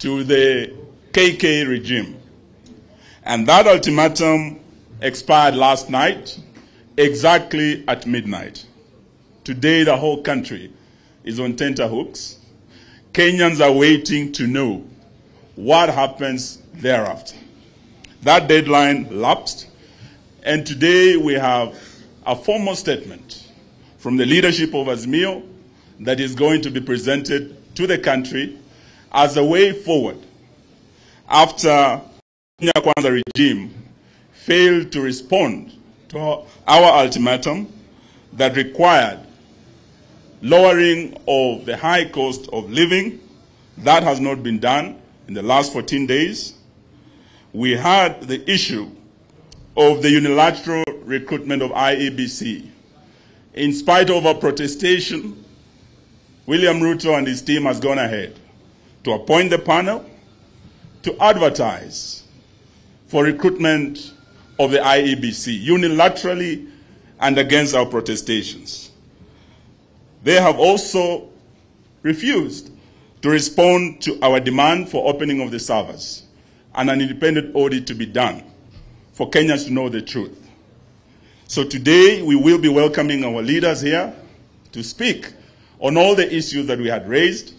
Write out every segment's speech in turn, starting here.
to the KK regime. And that ultimatum expired last night, exactly at midnight. Today, the whole country is on tenterhooks. Kenyans are waiting to know what happens thereafter. That deadline lapsed, and today we have a formal statement from the leadership of Azimio that is going to be presented to the country as a way forward after Kenya Kwanza regime failed to respond to our ultimatum that required lowering of the high cost of living. That has not been done in the last 14 days. We had the issue of the unilateral recruitment of IEBC. In spite of our protestation, William Ruto and his team has gone ahead to appoint the panel to advertise for recruitment of the IEBC unilaterally and against our protestations. They have also refused to respond to our demand for opening of the servers and an independent audit to be done for Kenyans to know the truth. So today we will be welcoming our leaders here to speak on all the issues that we had raised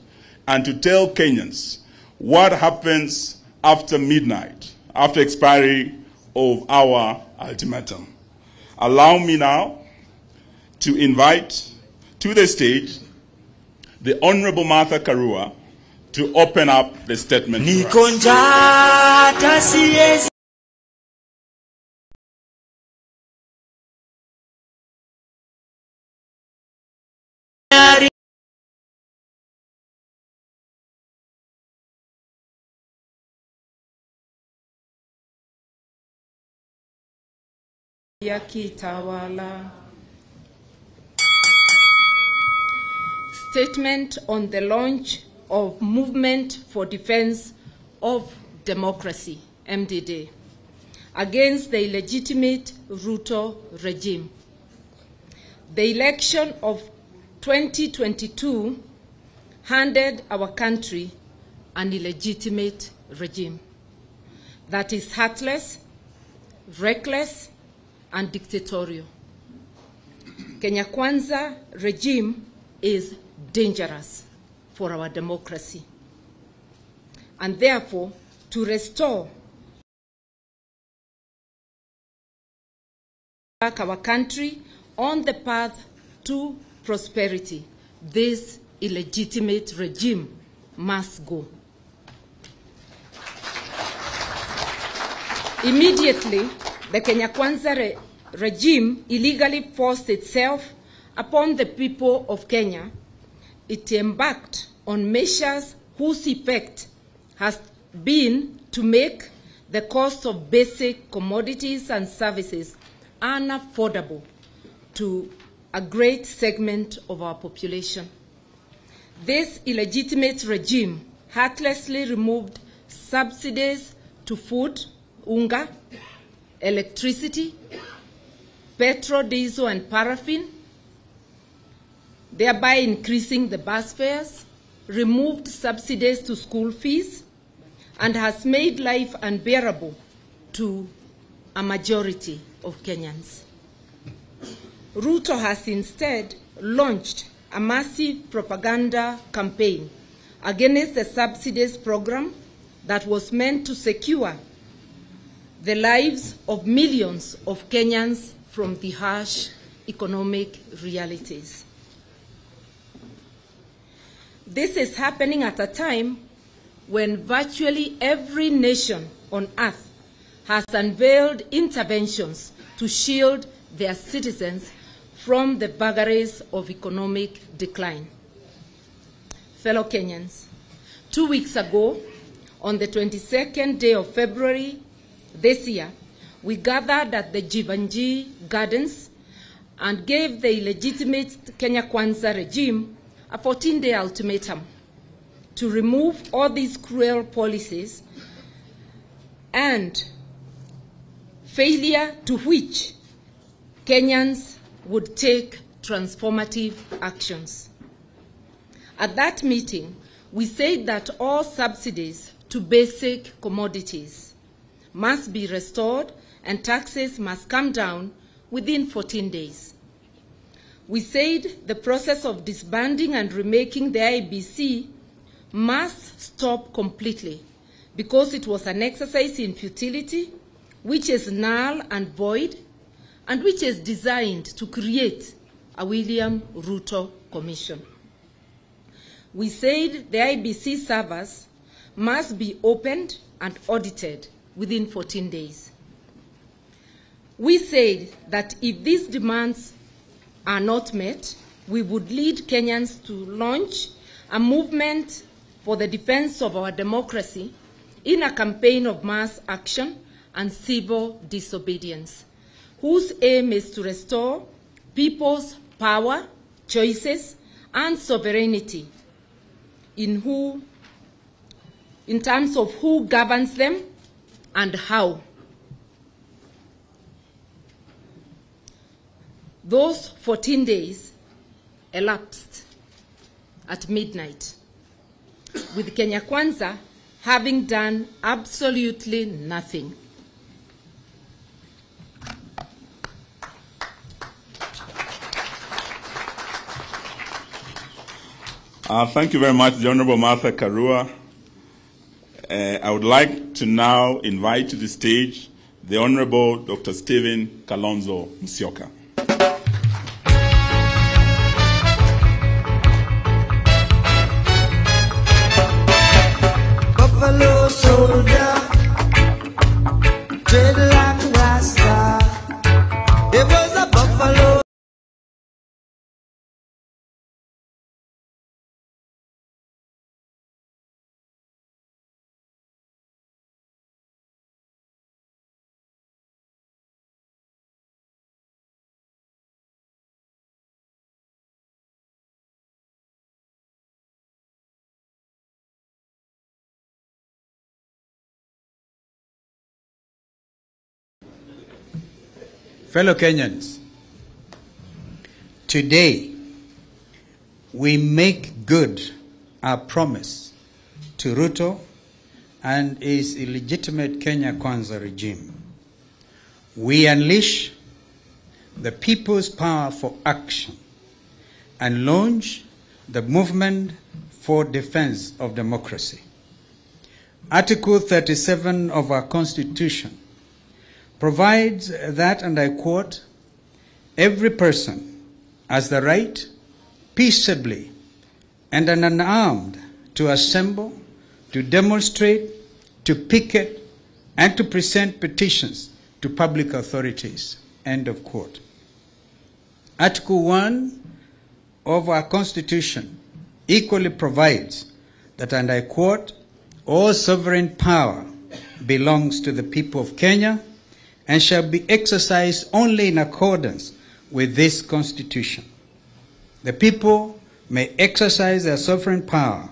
and to tell Kenyans what happens after midnight, after expiry of our ultimatum. Allow me now to invite to the stage the Honorable Martha Karua to open up the statement. Statement on the launch of Movement for Defense of Democracy, MDD, against the illegitimate Ruto regime. The election of 2022 handed our country an illegitimate regime that is heartless, reckless, and dictatorial. Kenya Kwanza regime is dangerous for our democracy. And therefore, to restore back our country on the path to prosperity, this illegitimate regime must go. Immediately, the Kenya Kwanza regime illegally forced itself upon the people of Kenya. It embarked on measures whose effect has been to make the cost of basic commodities and services unaffordable to a great segment of our population. This illegitimate regime heartlessly removed subsidies to food, unga, electricity, petrol, diesel, and paraffin, thereby increasing the bus fares, removed subsidies to school fees, and has made life unbearable to a majority of Kenyans. Ruto has instead launched a massive propaganda campaign against the subsidies program that was meant to secure the lives of millions of Kenyans from the harsh economic realities. This is happening at a time when virtually every nation on earth has unveiled interventions to shield their citizens from the vagaries of economic decline. Fellow Kenyans, 2 weeks ago, on the 22nd day of February this year, we gathered at the Jivanji Gardens and gave the illegitimate Kenya Kwanza regime a 14-day ultimatum to remove all these cruel policies, and failure to which Kenyans would take transformative actions. At that meeting, we said that all subsidies to basic commodities must be restored and taxes must come down within 14 days. We said the process of disbanding and remaking the IEBC must stop completely because it was an exercise in futility, which is null and void, and which is designed to create a William Ruto Commission. We said the IEBC servers must be opened and audited within 14 days. We said that if these demands are not met, we would lead Kenyans to launch a movement for the defense of our democracy in a campaign of mass action and civil disobedience, whose aim is to restore people's power, choices, and sovereignty in terms of who governs them and how. Those 14 days elapsed at midnight, with Kenya Kwanza having done absolutely nothing. Thank you very much, the Honorable Martha Karua. I would like to now invite to the stage the Honorable Dr. Stephen Kalonzo Musyoka. Buffalo soldier, dreadlock rasta. It was a buffalo. Fellow Kenyans, today we make good our promise to Ruto and his illegitimate Kenya Kwanza regime. We unleash the people's power for action and launch the movement for defense of democracy. Article 37 of our Constitution provides that, and I quote, every person has the right peaceably and unarmed to assemble, to demonstrate, to picket, and to present petitions to public authorities, end of quote. Article 1 of our Constitution equally provides that, and I quote, all sovereign power belongs to the people of Kenya and shall be exercised only in accordance with this Constitution. The people may exercise their sovereign power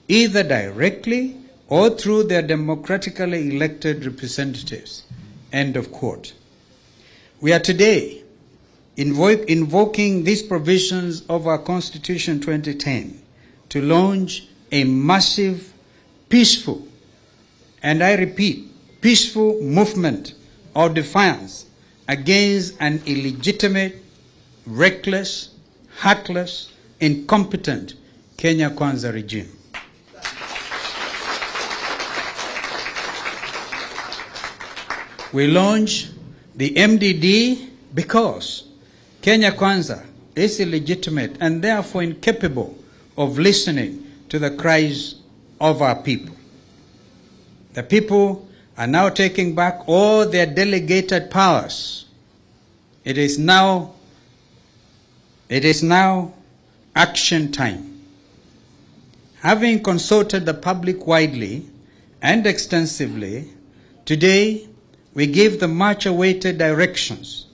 either directly or through their democratically elected representatives. End of quote. We are today invoking these provisions of our Constitution 2010 to launch a massive, peaceful, and I repeat, peaceful movement of defiance against an illegitimate, reckless, heartless, incompetent Kenya Kwanza regime. We launch the MDD because Kenya Kwanza is illegitimate and therefore incapable of listening to the cries of our people. The people are now taking back all their delegated powers. It is now action time. Having consulted the public widely and extensively, today we give the much-awaited directions,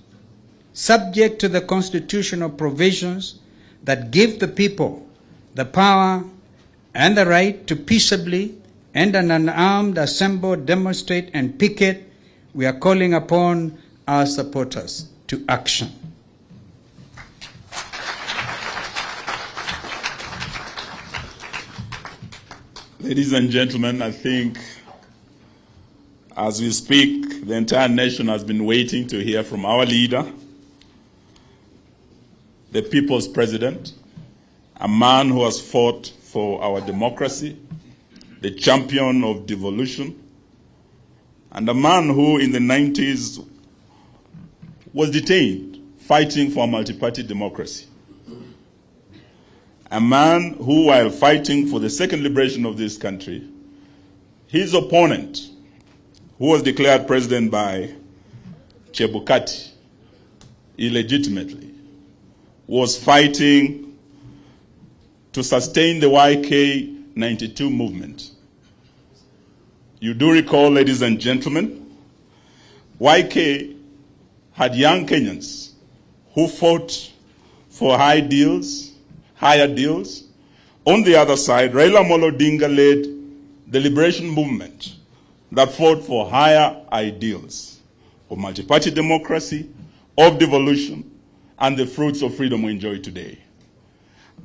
subject to the constitutional provisions that give the people the power and the right to peaceably and unarmed assemble, demonstrate, and picket. We are calling upon our supporters to action. Ladies and gentlemen, I think As we speak, the entire nation has been waiting to hear from our leader, the people's president, a man who has fought for our democracy, the champion of devolution, and a man who in the 90s was detained fighting for a multi-party democracy. A man who, while fighting for the second liberation of this country, his opponent, who was declared president by Chebukati illegitimately, was fighting to sustain the YK 92 movement. You do recall, ladies and gentlemen, YK had young Kenyans who fought for higher deals. On the other side, Raila Odinga led the liberation movement that fought for higher ideals of multi-party democracy, of devolution, and the fruits of freedom we enjoy today.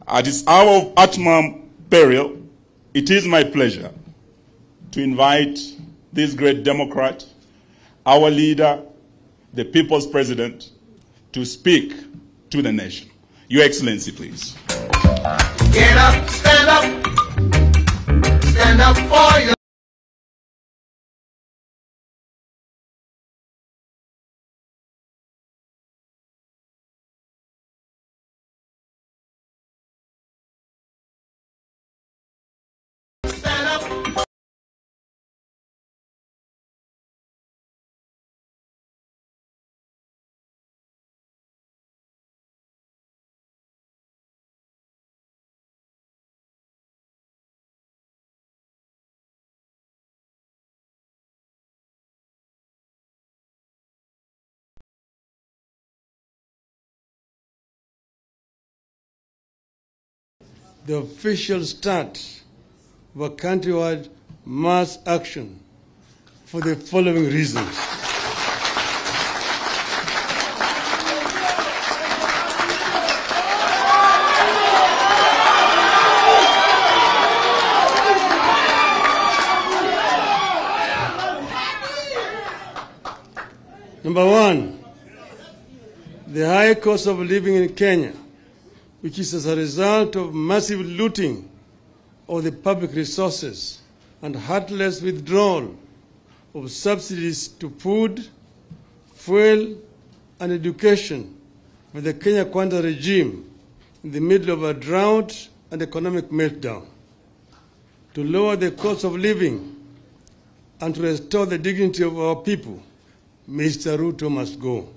At this hour of utmost peril, it is my pleasure to invite this great Democrat, our leader, the people's president, to speak to the nation. Your Excellency, please. Get up, stand up for your the official start of a countrywide mass action for the following reasons. Number one, the high cost of living in Kenya, which is as a result of massive looting of the public resources and heartless withdrawal of subsidies to food, fuel, and education by the Kenya Kwanza regime in the middle of a drought and economic meltdown. To lower the cost of living and to restore the dignity of our people, Mr. Ruto must go.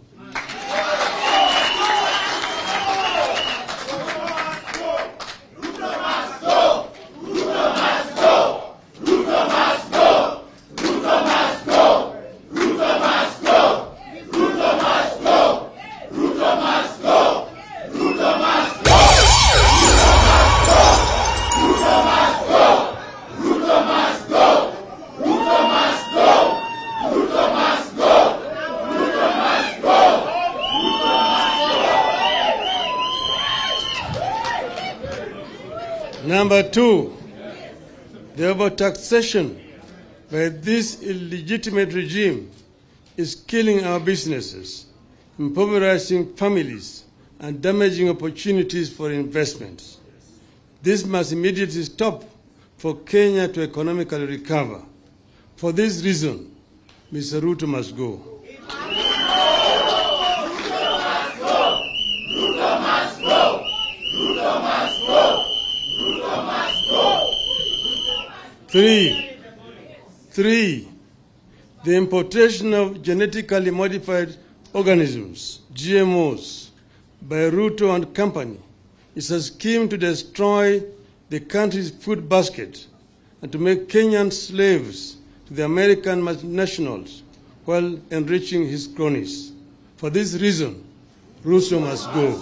Number two, the overtaxation by this illegitimate regime is killing our businesses, impoverishing families, and damaging opportunities for investments. This must immediately stop for Kenya to economically recover. For this reason, Mr. Ruto must go. Three, the importation of genetically modified organisms, GMOs, by Ruto and company is a scheme to destroy the country's food basket and to make Kenyans slaves to the American multinationals while enriching his cronies. For this reason, Ruto must go.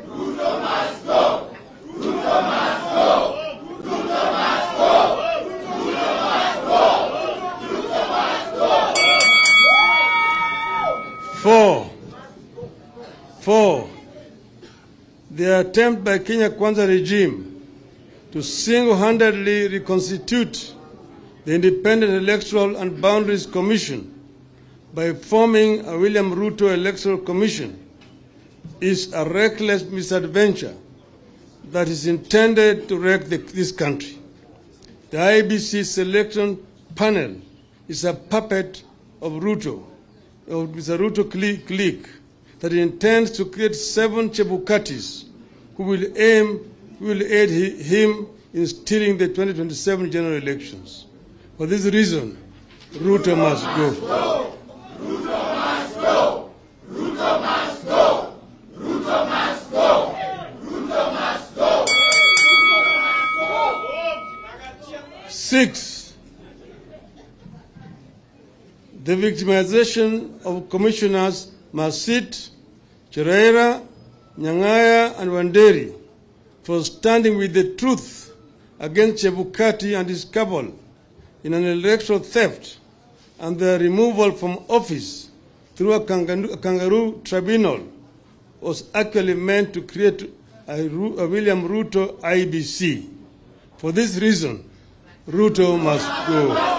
Ruto must go. Ruto must go. Four, the attempt by Kenya Kwanza regime to single-handedly reconstitute the Independent Electoral and Boundaries Commission by forming a William Ruto Electoral Commission is a reckless misadventure that is intended to wreck this country. The IEBC selection panel is a puppet of Ruto, of Mr. Ruto clique, that intends to create 7 Chebukatis who will aid him in stealing the 2027 general elections. For this reason, Ruto must go. Ruto must go. Ruto must go. Ruto must go. Ruto must go. 6, the victimization of commissioners Masit, Chereira, Nyangaya, and Wanderi for standing with the truth against Chebukati and his cabal in an electoral theft, and their removal from office through a kangaroo tribunal was actually meant to create a William Ruto IBC. For this reason, Ruto must go.